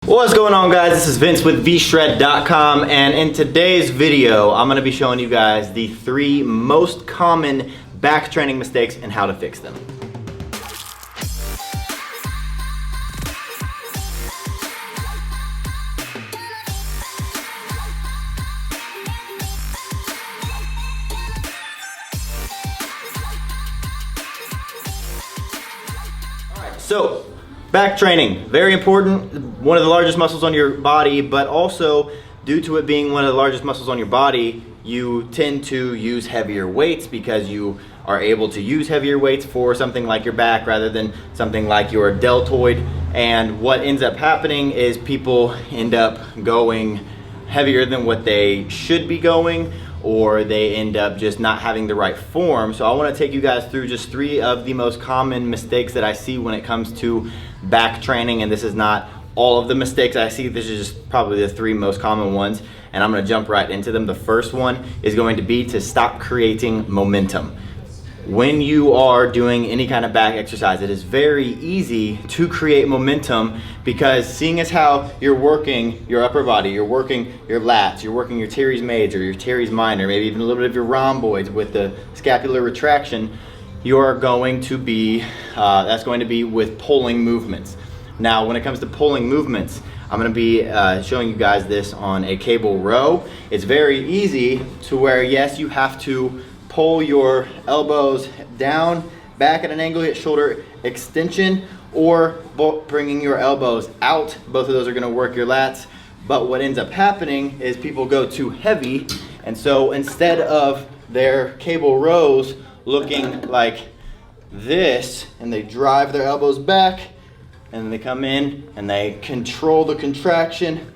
What's going on, guys? This is Vince with vshred.com, and in today's video I'm going to be showing you guys the 3 most common back training mistakes and how to fix them. Alright, so back training, very important, one of the largest muscles on your body, but also due to it being one of the largest muscles on your body, you tend to use heavier weights because you are able to use heavier weights for something like your back rather than something like your deltoid. And what ends up happening is people end up going heavier than what they should be going, or they end up just not having the right form. So I want to take you guys through just 3 of the most common mistakes that I see when it comes to back training, and this is not all of the mistakes I see, this is just probably the 3 most common ones, and I'm going to jump right into them. The first one is going to be to stop creating momentum. When you are doing any kind of back exercise, it is very easy to create momentum because seeing as how you're working your upper body, you're working your lats, you're working your teres major, your teres minor, maybe even a little bit of your rhomboids with the scapular retraction, you're going to be, that's going to be with pulling movements. Now, when it comes to pulling movements, I'm going to be showing you guys this on a cable row. It's very easy to where, yes, you have to pull your elbows down, back at an angle, hit shoulder extension, or bringing your elbows out. Both of those are going to work your lats. But what ends up happening is people go too heavy, and so instead of their cable rows looking like this, and they drive their elbows back, and then they come in and they control the contraction,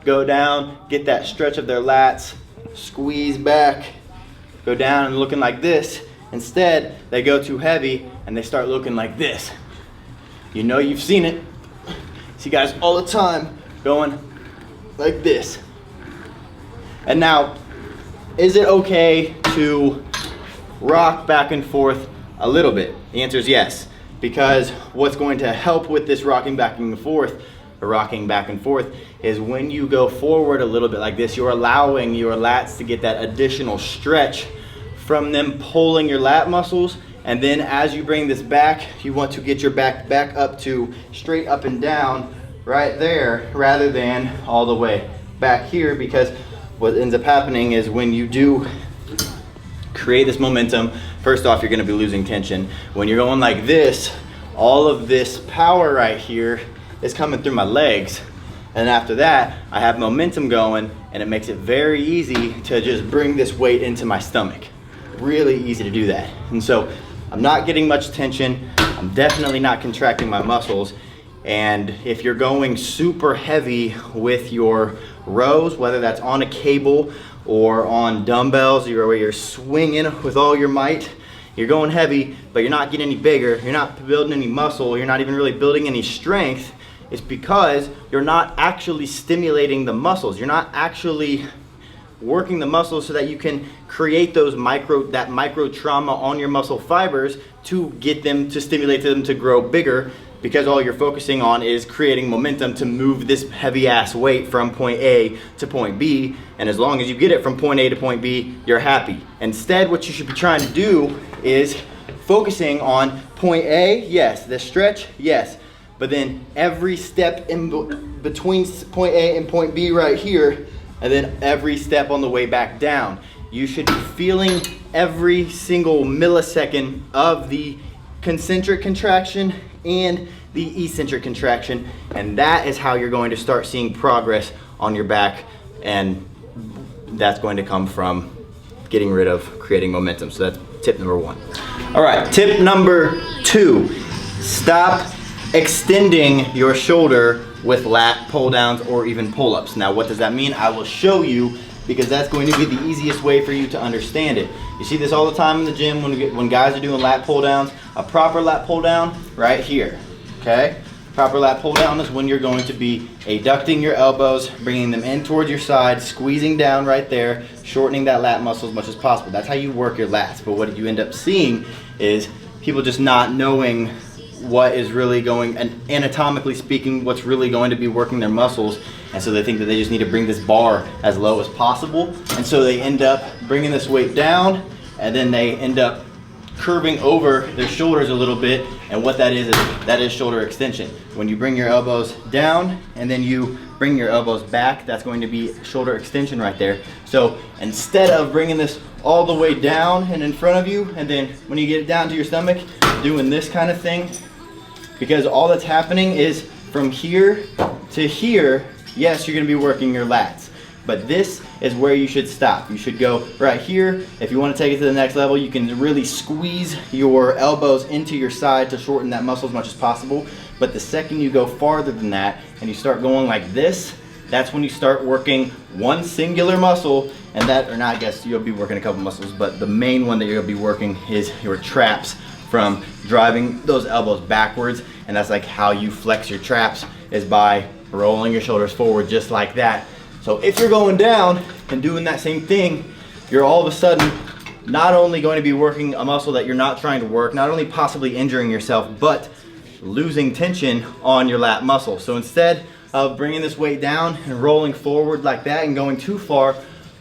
go down, get that stretch of their lats, squeeze back, go down and looking like this. Instead, they go too heavy and they start looking like this. You know, you've seen it. See guys all the time going like this. And now, is it okay to rock back and forth a little bit? The answer is yes, because what's going to help with this rocking back and forth, or rocking back and forth, is when you go forward a little bit like this, you're allowing your lats to get that additional stretch from them pulling your lat muscles. And then as you bring this back, you want to get your back up to straight up and down right there, rather than all the way back here, because what ends up happening is when you do create this momentum, first off, you're going to be losing tension. When you're going like this, all of this power right here is coming through my legs, and after that I have momentum going, and it makes it very easy to just bring this weight into my stomach. Really easy to do that. And so I'm not getting much tension, I'm definitely not contracting my muscles. And if you're going super heavy with your rows, whether that's on a cable or on dumbbells, where you're swinging with all your might, you're going heavy, but you're not getting any bigger, you're not building any muscle, you're not even really building any strength, it's because you're not actually stimulating the muscles. You're not actually working the muscles so that you can create those micro trauma on your muscle fibers to get them to stimulate them to grow bigger, because all you're focusing on is creating momentum to move this heavy ass weight from point A to point B. And as long as you get it from point A to point B, you're happy. Instead, what you should be trying to do is focusing on point A, yes, the stretch, yes, but then every step in between point A and point B right here, and then every step on the way back down. You should be feeling every single millisecond of the concentric contraction and the eccentric contraction, and that is how you're going to start seeing progress on your back, and that's going to come from getting rid of creating momentum. So that's tip number 1. All right, tip number 2, stop extending your shoulder with lat pull downs or even pull-ups. Now, what does that mean? I will show you, because that's going to be the easiest way for you to understand it. You see this all the time in the gym when guys are doing lat pull downs. A proper lat pull down right here, okay? Proper lat pull down is when you're going to be adducting your elbows, bringing them in towards your side, squeezing down right there, shortening that lat muscle as much as possible. That's how you work your lats. But what you end up seeing is people just not knowing what is really going, and anatomically speaking, what's really going to be working their muscles. And so they think that they just need to bring this bar as low as possible. And so they end up bringing this weight down, and then they end up curving over their shoulders a little bit. And what that is shoulder extension. When you bring your elbows down and then you bring your elbows back, that's going to be shoulder extension right there. So instead of bringing this all the way down and in front of you, and then when you get it down to your stomach, doing this kind of thing, because all that's happening is from here to here, yes, you're gonna be working your lats, but this is where you should stop. You should go right here. If you want to take it to the next level, you can really squeeze your elbows into your side to shorten that muscle as much as possible. But the second you go farther than that and you start going like this, that's when you start working one singular muscle, and that, or not, I guess you'll be working a couple muscles, but the main one that you're gonna be working is your traps, from driving those elbows backwards. And that's like how you flex your traps, is by rolling your shoulders forward just like that. So if you're going down and doing that same thing, you're all of a sudden not only going to be working a muscle that you're not trying to work, not only possibly injuring yourself, but losing tension on your lat muscle. So instead of bringing this weight down and rolling forward like that and going too far,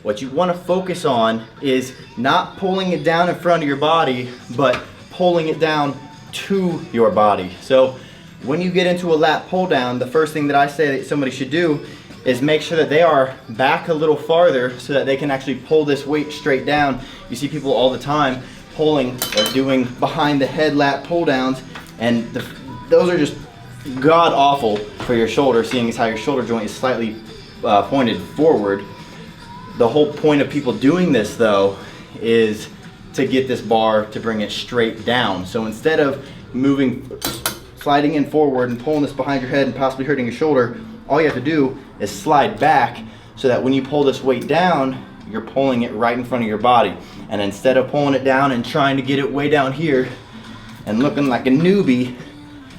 what you want to focus on is not pulling it down in front of your body, but pulling it down to your body. So when you get into a lat pull down, the first thing that I say that somebody should do is make sure that they are back a little farther so that they can actually pull this weight straight down. You see people all the time pulling or doing behind the head lat pull downs, and those are just god awful for your shoulder, seeing as how your shoulder joint is slightly pointed forward. The whole point of people doing this though is to get this bar to bring it straight down. So instead of sliding in forward and pulling this behind your head and possibly hurting your shoulder, all you have to do is slide back so that when you pull this weight down, you're pulling it right in front of your body. And instead of pulling it down and trying to get it way down here and looking like a newbie,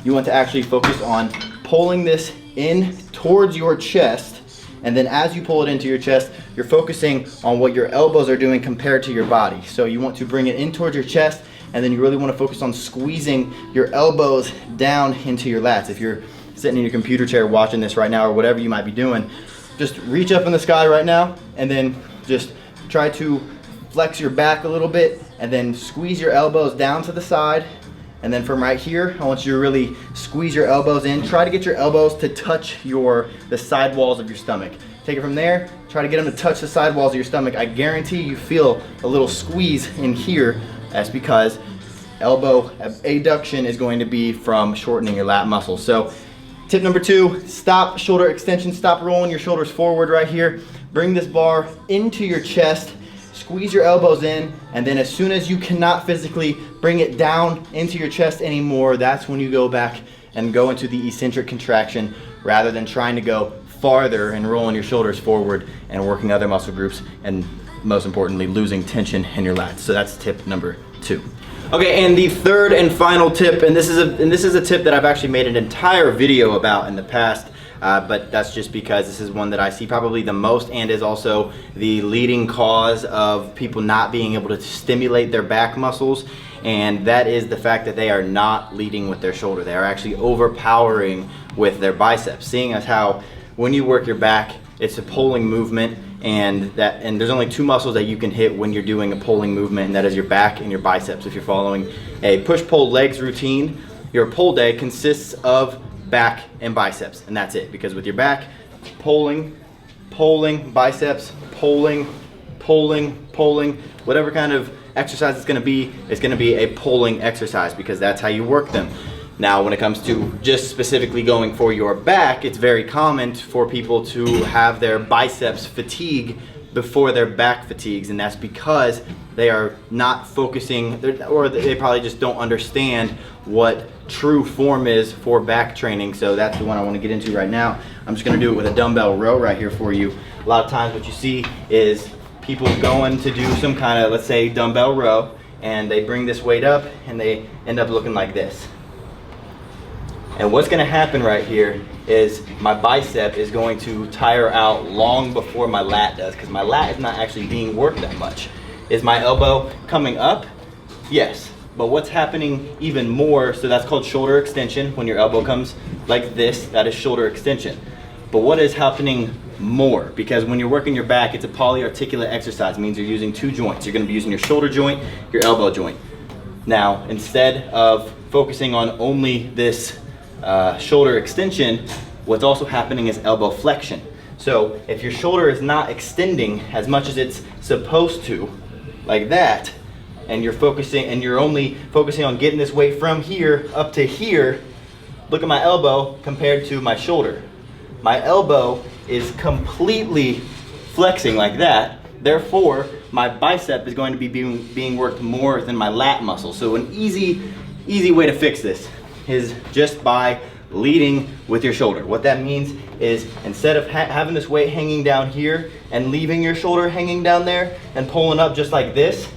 you want to actually focus on pulling this in towards your chest. And then as you pull it into your chest, you're focusing on what your elbows are doing compared to your body. So you want to bring it in towards your chest, and then you really want to focus on squeezing your elbows down into your lats. If you're sitting in your computer chair watching this right now, or whatever you might be doing, just reach up in the sky right now and then just try to flex your back a little bit and then squeeze your elbows down to the side. And then from right here, I want you to really squeeze your elbows in. Try to get your elbows to touch the side walls of your stomach. Take it from there, try to get them to touch the side walls of your stomach. I guarantee you feel a little squeeze in here. That's because elbow abduction is going to be from shortening your lat muscle. So tip number 2, stop shoulder extension, stop rolling your shoulders forward right here. Bring this bar into your chest, squeeze your elbows in, and then as soon as you cannot physically bring it down into your chest anymore, that's when you go back and go into the eccentric contraction rather than trying to go farther and rolling your shoulders forward and working other muscle groups, and most importantly, losing tension in your lats. So that's tip number 2. Okay, and the third and final tip, and this is a tip that I've actually made an entire video about in the past, but that's just because this is one that I see probably the most and is also the leading cause of people not being able to stimulate their back muscles, and that is the fact that they are not leading with their shoulder. They are actually overpowering with their biceps, seeing as how when you work your back, it's a pulling movement, and there's only 2 muscles that you can hit when you're doing a pulling movement, and that is your back and your biceps. If you're following a push-pull legs routine, your pull day consists of back and biceps, and that's it. Because with your back, pulling, biceps, pulling, whatever kind of exercise it's going to be a pulling exercise, because that's how you work them. Now, when it comes to just specifically going for your back, it's very common for people to have their biceps fatigue before their back fatigues, and that's because they are not focusing, or they probably just don't understand what true form is for back training. So that's the one I want to get into right now. I'm just going to do it with a dumbbell row right here for you. A lot of times what you see is people going to do some kind of, let's say, dumbbell row, and they bring this weight up and they end up looking like this. And what's going to happen right here is my bicep is going to tire out long before my lat does, because my lat is not actually being worked that much. Is my elbow coming up? Yes. But what's happening even more, so that's called shoulder extension. When your elbow comes like this, that is shoulder extension. But what is happening more? Because when you're working your back, it's a polyarticulate exercise. It means you're using two joints. You're gonna be using your shoulder joint, your elbow joint. Now, instead of focusing on only this shoulder extension, what's also happening is elbow flexion. So if your shoulder is not extending as much as it's supposed to, like that, and you're only focusing on getting this weight from here up to here, look at my elbow compared to my shoulder. My elbow is completely flexing like that. Therefore, my bicep is going to be being worked more than my lat muscle. So an easy way to fix this is just by leading with your shoulder. What that means is instead of having this weight hanging down here and leaving your shoulder hanging down there and pulling up just like this,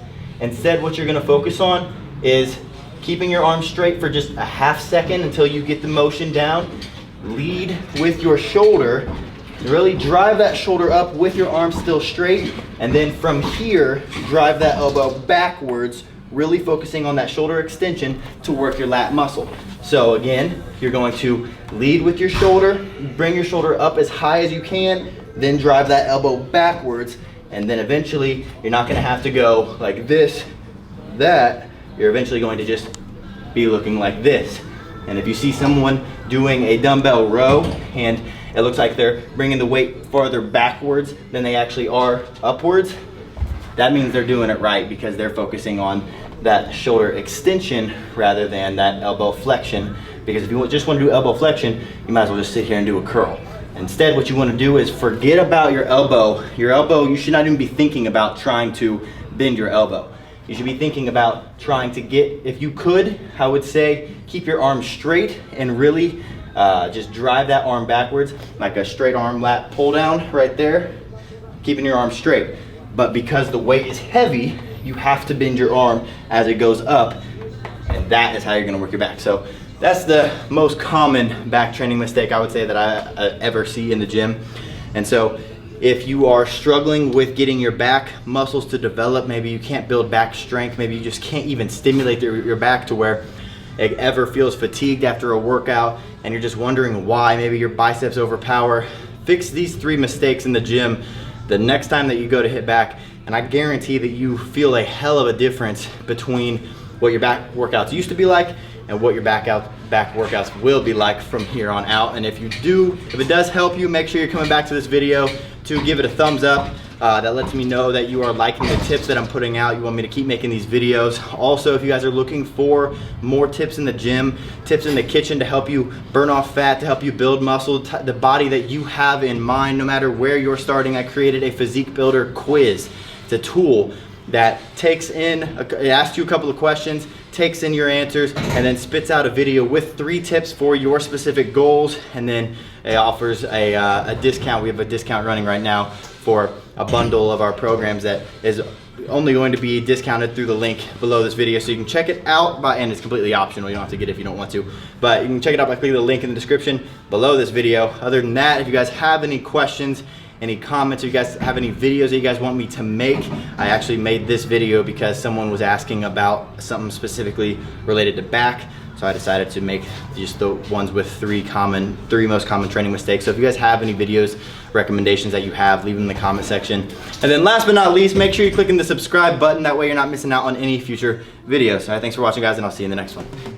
instead what you're gonna focus on is keeping your arm straight for just a half second until you get the motion down. Lead with your shoulder, really drive that shoulder up with your arm still straight, and then from here, drive that elbow backwards, really focusing on that shoulder extension to work your lat muscle. So again, you're going to lead with your shoulder, bring your shoulder up as high as you can, then drive that elbow backwards, and then eventually you're not gonna have to go like this, that, you're eventually going to just be looking like this. And if you see someone doing a dumbbell row and it looks like they're bringing the weight farther backwards than they actually are upwards, that means they're doing it right because they're focusing on that shoulder extension rather than that elbow flexion. Because if you just want to do elbow flexion, you might as well just sit here and do a curl. Instead, what you want to do is forget about your elbow. Your elbow, you should not even be thinking about trying to bend your elbow. You should be thinking about trying to get, if you could, I would say, keep your arm straight and really just drive that arm backwards, like a straight arm lat pull down right there, keeping your arm straight. But because the weight is heavy, you have to bend your arm as it goes up, and that is how you're gonna work your back. So that's the most common back training mistake I would say that I ever see in the gym. And so if you are struggling with getting your back muscles to develop, maybe you can't build back strength, maybe you just can't even stimulate your back to where it ever feels fatigued after a workout, and you're just wondering why, maybe your biceps overpower, fix these 3 mistakes in the gym the next time that you go to hit back, and I guarantee that you feel a hell of a difference between what your back workouts used to be like and what your back workouts will be like from here on out. And if it does help you, make sure you're coming back to this video to give it a thumbs up. That lets me know that you are liking the tips that I'm putting out. You want me to keep making these videos. Also, if you guys are looking for more tips in the gym, tips in the kitchen to help you burn off fat, to help you build muscle, the body that you have in mind, no matter where you're starting, I created a physique builder quiz. It's a tool that it asks you a couple of questions, takes in your answers, and then spits out a video with 3 tips for your specific goals, and then it offers a discount. We have a discount running right now for a bundle of our programs that is only going to be discounted through the link below this video, so you can check it out and it's completely optional. You don't have to get it if you don't want to, but you can check it out by clicking the link in the description below this video. Other than that, if you guys have any questions, any comments, or you guys have any videos that you guys want me to make, I actually made this video because someone was asking about something specifically related to back. So I decided to make just the ones with 3 most common training mistakes. So if you guys have any videos, recommendations that you have, leave them in the comment section. And then last but not least, make sure you click the subscribe button. That way you're not missing out on any future videos. All right, thanks for watching, guys, and I'll see you in the next one.